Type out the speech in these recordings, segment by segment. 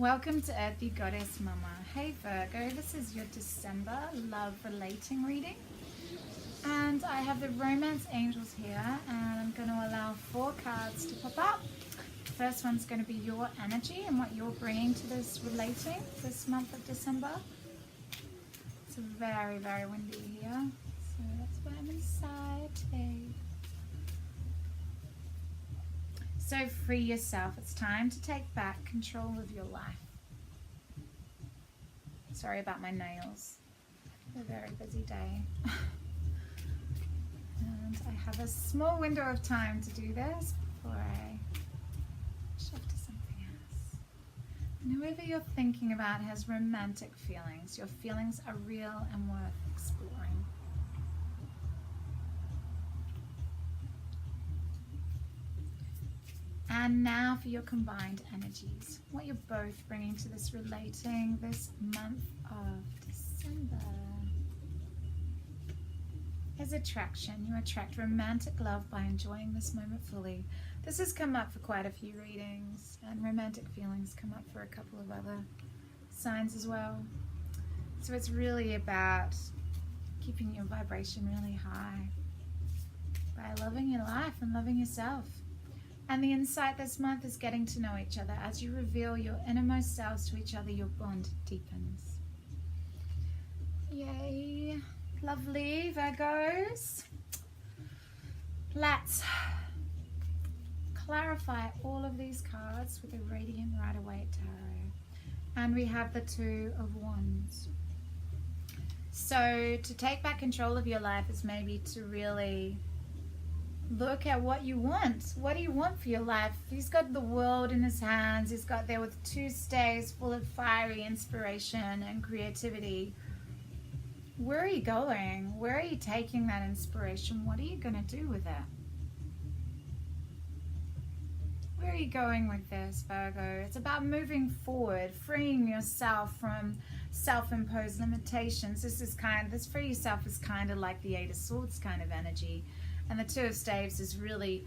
Welcome to Earthy Goddess Mama. Hey Virgo, this is your December love relating reading. And I have the romance angels here, and I'm going to allow 4 cards to pop up. The first one's going to be your energy and what you're bringing to this relating this month of December. It's very, very windy here, so that's why I'm inside today. So free yourself. It's time to take back control of your life. Sorry about my nails. A very busy day. And I have a small window of time to do this before I shift to something else. And whoever you're thinking about has romantic feelings. Your feelings are real and worth exploring. And now for your combined energies, what you're both bringing to this relating this month of December is attraction. You attract romantic love by enjoying this moment fully. This has come up for quite a few readings, and romantic feelings come up for a couple of other signs as well. So it's really about keeping your vibration really high by loving your life and loving yourself. And the insight this month is getting to know each other. As you reveal your innermost selves to each other, your bond deepens. Yay. Lovely, Virgos. Let's clarify all of these cards with a Radiant Rider-Waite Tarot. And we have the 2 of Wands. So to take back control of your life is maybe to really look at what you want. What do you want for your life? He's got the world in his hands. He's got there with 2 staves full of fiery inspiration and creativity. Where are you going? Where are you taking that inspiration? What are you going to do with it? Where are you going with this, Virgo? It's about moving forward, freeing yourself from self-imposed limitations. This free yourself is kind of like the 8 of Swords kind of energy. And the 2 of Staves is really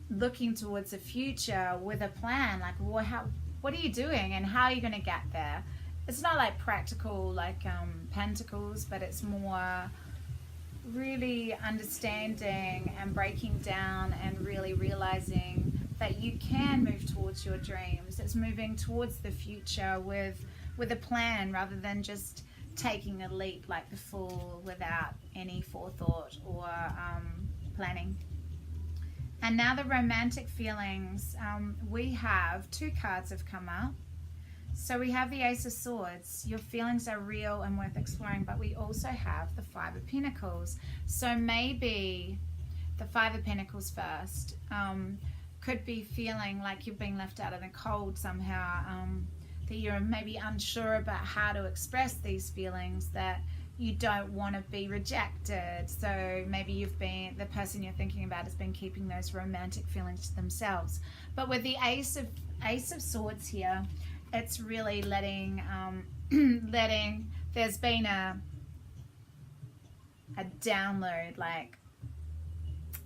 looking towards the future with a plan. Like, what are you doing and how are you going to get there? It's not like practical, like Pentacles, but it's more really understanding and breaking down and really realizing that you can move towards your dreams. It's moving towards the future with a plan rather than just taking a leap like the Fool without any forethought or planning. And now the romantic feelings. We have 2 cards have come out. So we have the Ace of Swords. Your feelings are real and worth exploring, but we also have the 5 of Pentacles. So maybe the 5 of Pentacles first could be feeling like you're being left out in the cold somehow, that you're maybe unsure about how to express these feelings, that you don't want to be rejected. So maybe the person you're thinking about has been keeping those romantic feelings to themselves. But with the Ace of Swords here, it's really letting there's been a download, like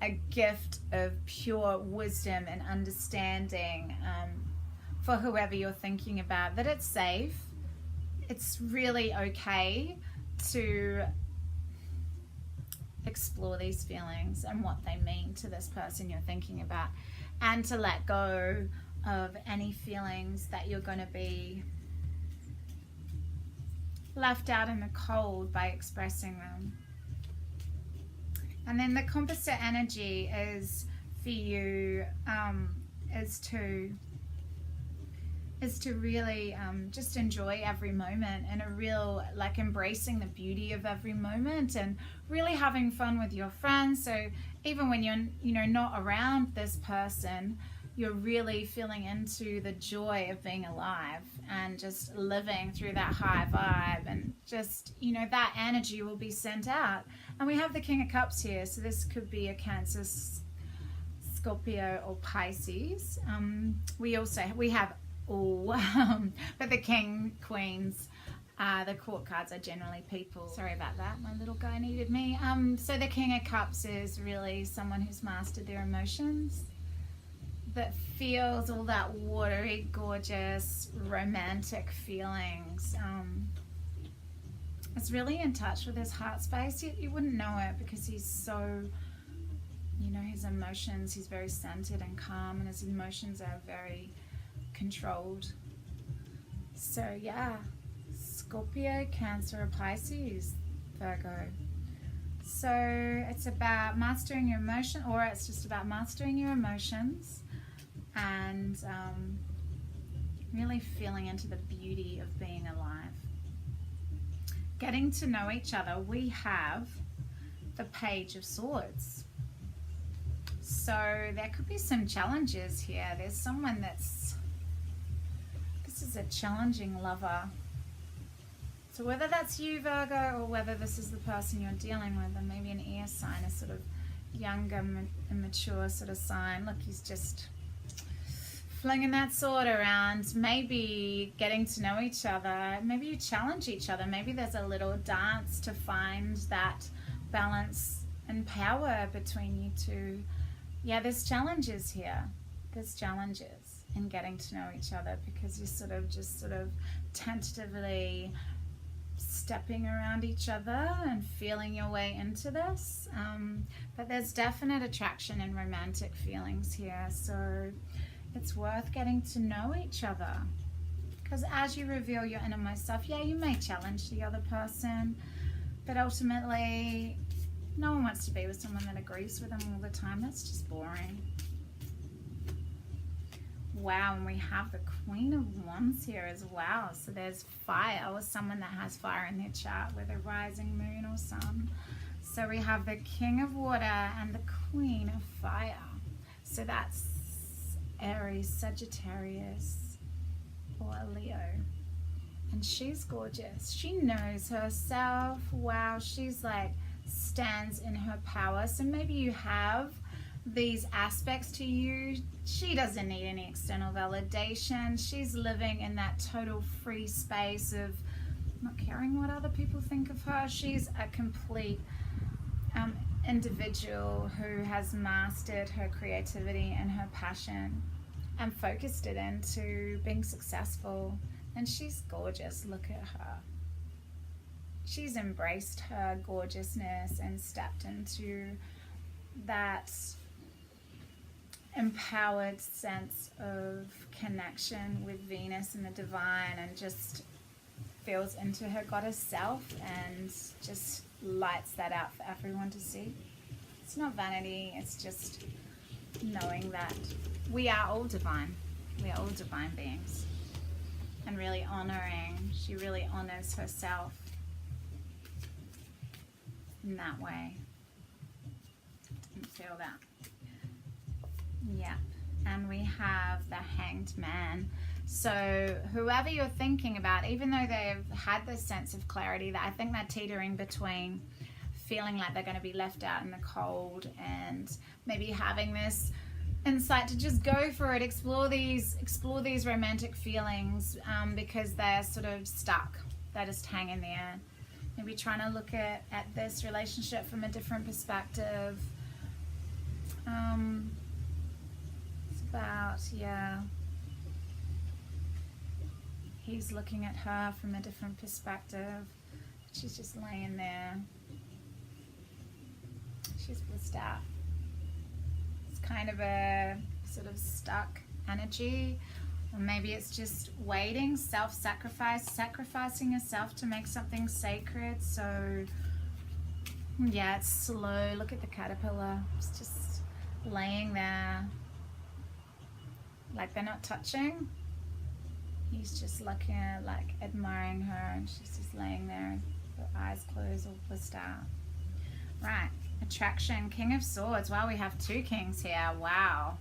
a gift of pure wisdom and understanding for whoever you're thinking about, that it's safe, it's really okay to explore these feelings and what they mean to this person you're thinking about, and to let go of any feelings that you're going to be left out in the cold by expressing them. And then the composite energy is for you is to really just enjoy every moment, and a real, like, embracing the beauty of every moment and really having fun with your friends. So even when you're not around this person, you're really feeling into the joy of being alive and just living through that high vibe, and just, that energy will be sent out. And we have the King of Cups here, so this could be a Cancer, Scorpio or Pisces. We have all, but the King, Queens, the court cards are generally people. Sorry about that, my little guy needed me. So the King of Cups is really someone who's mastered their emotions. that feels all that watery, gorgeous, romantic feelings. Is really in touch with his heart space. You wouldn't know it because he's so, you know, his emotions, he's very centered and calm, and his emotions are very controlled. So yeah, Scorpio, Cancer, or Pisces, Virgo. So it's about mastering your emotion, or it's just about mastering your emotions and really feeling into the beauty of being alive. Getting to know each other, we have the Page of Swords. So there could be some challenges here. There's someone this is a challenging lover. So whether that's you, Virgo, or whether this is the person you're dealing with, and maybe an air sign, a sort of younger, immature sort of sign. Look, he's just flinging that sword around, maybe getting to know each other, maybe you challenge each other, maybe there's a little dance to find that balance and power between you two. Yeah, there's challenges here. There's challenges in getting to know each other because you're sort of tentatively stepping around each other and feeling your way into this. But there's definite attraction and romantic feelings here. So it's worth getting to know each other, because as you reveal your innermost self, yeah, you may challenge the other person, but ultimately no one wants to be with someone that agrees with them all the time. That's just boring. Wow, and we have the Queen of Wands here as well. So there's fire, or someone that has fire in their chart with a rising moon or sun. So we have the King of Water and the Queen of Fire. So that's Aries, Sagittarius, or Leo. And she's gorgeous. She knows herself. Wow, she's like stands in her power. So maybe you have these aspects to you. She doesn't need any external validation. She's living in that total free space of not caring what other people think of her. She's a complete individual who has mastered her creativity and her passion and focused it into being successful. And she's gorgeous. Look at her. She's embraced her gorgeousness and stepped into that empowered sense of connection with Venus and the divine, and just feels into her goddess self and just lights that out for everyone to see. It's not vanity, it's just knowing that we are all divine. We are all divine beings. And really honoring, she really honors herself in that way. Didn't feel that. Yeah, and we have the Hanged Man. So whoever you're thinking about, even though they've had this sense of clarity, that I think they're teetering between feeling like they're going to be left out in the cold and maybe having this insight to just go for it, explore these romantic feelings, because they're sort of stuck. They're just hanging there. Maybe trying to look at this relationship from a different perspective. About, yeah, he's looking at her from a different perspective. She's just laying there. She's blissed out. It's kind of a sort of stuck energy, or maybe it's just waiting, self-sacrifice, sacrificing yourself to make something sacred. So yeah, it's slow. Look at the caterpillar. It's just laying there. Like they're not touching. He's just looking at, like, admiring her, and she's just laying there, her eyes closed, all blissed out. Right, attraction, King of Swords. Wow, we have two kings here. Wow.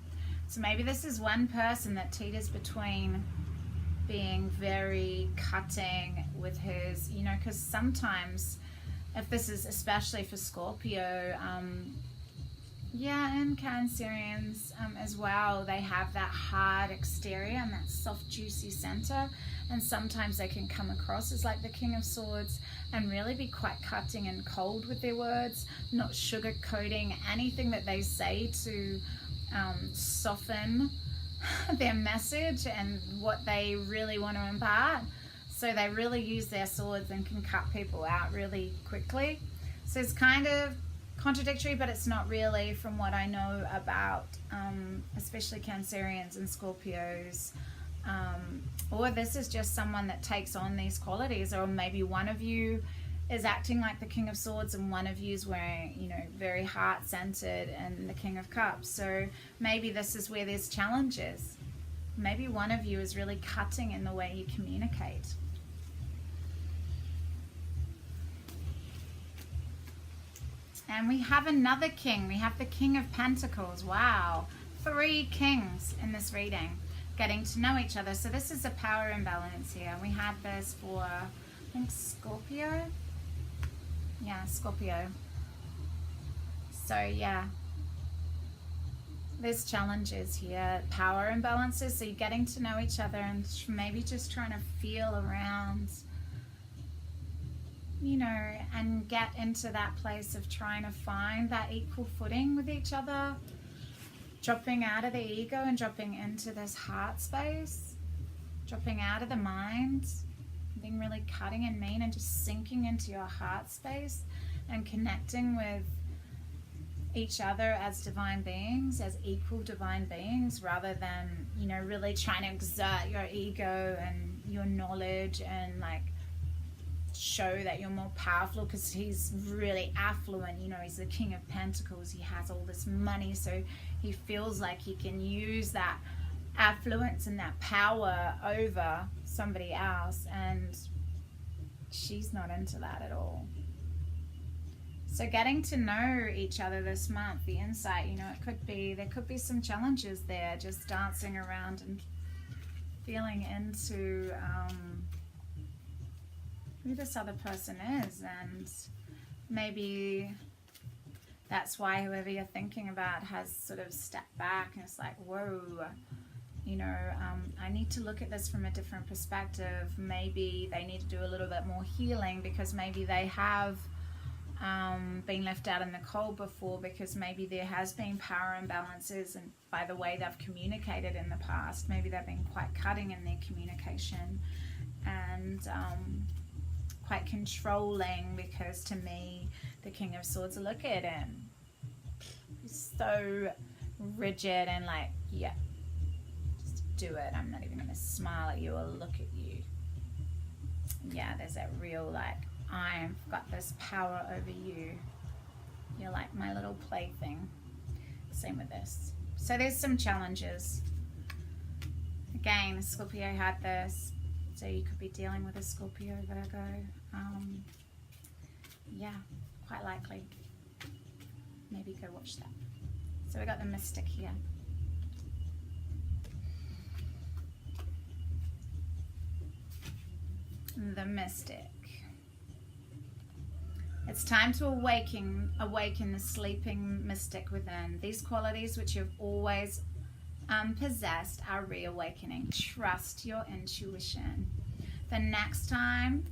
So maybe this is one person that teeters between being very cutting with his, you know, because sometimes, if this is especially for Scorpio, yeah, and Cancerians as well, they have that hard exterior and that soft, juicy center, and sometimes they can come across as like the King of Swords and really be quite cutting and cold with their words, not sugarcoating anything that they say to soften their message and what they really want to impart. So they really use their swords and can cut people out really quickly. So it's kind of contradictory, but it's not really, from what I know about especially Cancerians and Scorpios. Or this is just someone that takes on these qualities, or maybe one of you is acting like the King of Swords and one of you is wearing, you know, very heart-centered and the King of Cups. So maybe this is where there's challenges. Maybe one of you is really cutting in the way you communicate. And we have another king. We have the King of Pentacles. Wow. 3 kings in this reading, getting to know each other. So this is a power imbalance here. We had this for, I think, Scorpio. Yeah, Scorpio. So yeah, there's challenges here, power imbalances. So you're getting to know each other and maybe just trying to feel around, you know, and get into that place of trying to find that equal footing with each other, dropping out of the ego and dropping into this heart space, dropping out of the mind, being really cutting and mean and just sinking into your heart space and connecting with each other as divine beings, as equal divine beings, rather than, you know, really trying to exert your ego and your knowledge and like show that you're more powerful, because he's really affluent, you know, he's the King of Pentacles, he has all this money, so he feels like he can use that affluence and that power over somebody else, and she's not into that at all. So getting to know each other this month, the insight, you know, there could be some challenges there, just dancing around and feeling into who this other person is, and maybe that's why whoever you're thinking about has sort of stepped back and it's like, whoa, you know, I need to look at this from a different perspective. Maybe they need to do a little bit more healing, because maybe they have been left out in the cold before, because maybe there has been power imbalances and by the way they've communicated in the past. Maybe they've been quite cutting in their communication and quite controlling, because to me, the King of Swords, look at him. He's so rigid and like, yeah, just do it. I'm not even going to smile at you or look at you. Yeah, there's that real like, I've got this power over you. You're like my little plaything. Same with this. So there's some challenges. Again, Scorpio had this. So you could be dealing with a Scorpio, Virgo. Yeah, quite likely. Maybe go watch that. So we got the Mystic here. The Mystic. It's time to awaken the sleeping mystic within. These qualities which you've always possessed are reawakening. Trust your intuition. The next time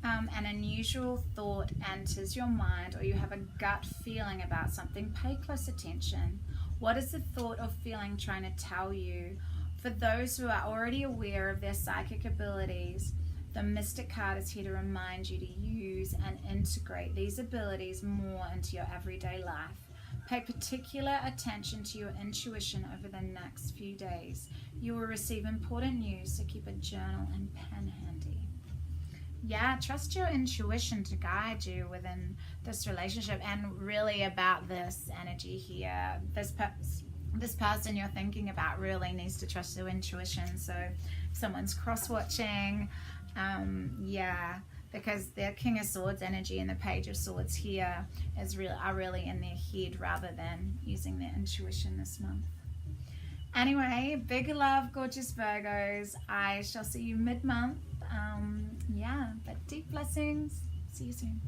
an unusual thought enters your mind, or you have a gut feeling about something, pay close attention. What is the thought or feeling trying to tell you? For those who are already aware of their psychic abilities, the Mystic card is here to remind you to use and integrate these abilities more into your everyday life. Pay particular attention to your intuition over the next few days. You will receive important news, so keep a journal and pen handy. Yeah, trust your intuition to guide you within this relationship, and really about this energy here. This person you're thinking about really needs to trust their intuition. So if someone's cross-watching, yeah, because their King of Swords energy and the Page of Swords here are really in their head rather than using their intuition this month. Anyway, big love, gorgeous Virgos. I shall see you mid-month. Yeah, but deep blessings. See you soon.